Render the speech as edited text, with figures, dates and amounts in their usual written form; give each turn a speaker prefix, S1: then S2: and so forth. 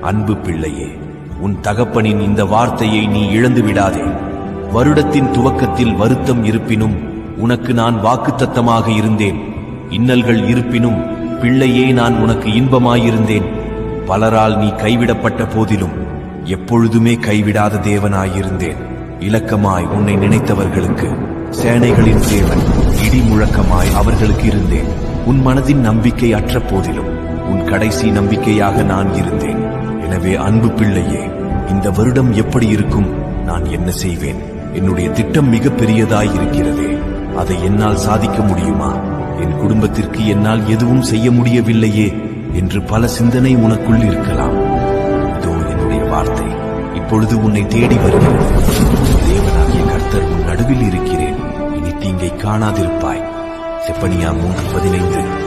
S1: அன்பு பிள்ளையே, உன் தகப்பனின் இந்த வார்த்தையை நீ இழந்து விடாதே. வருடத்தின் துவக்கத்தில் வருத்தம் இருப்பினும் உனக்கு நான் வாக்குத்தத்தமாக இருந்தேன். இன்னல்கள் இருப்பினும் பிள்ளையே, நான் உனக்கு இன்பமாயிருந்தேன். பலரால் நீ கைவிடப்பட்ட போதிலும் எப்பொழுதுமே கைவிடாத தேவனாயிருந்தேன். இலக்கமாய் உன்னை நினைத்தவர்களுக்கு சேனைகளின் தேவன் இடி முழக்கமாய் அவர்களுக்கு இருந்தேன். உன் மனதின் நம்பிக்கை அற்ற போதிலும் உன் கடைசி நம்பிக்கையாக நான் இருந்தேன். எனவே அன்பு பிள்ளையே, இந்த வருடம் எப்படி இருக்கும்? நான் என்ன செய்வேன்? என்னுடைய திட்டம் மிக பெரியதாய் இருக்கிறதே, அதை என்னால் சாதிக்க முடியுமா? என் குடும்பத்திற்கு என்னால் எதுவும் செய்ய முடியவில்லையே என்று பல சிந்தனை உனக்குள் இருக்கலாம். இதோ என்னுடைய வார்த்தை இப்பொழுது உன்னை தேடி வருகிறது. தேவனாகிய கர்த்தர் உன் நடுவில் இருக்கிறேன், இனி தீங்கை காணாதிருப்பாய். செப்பனியா 3:15.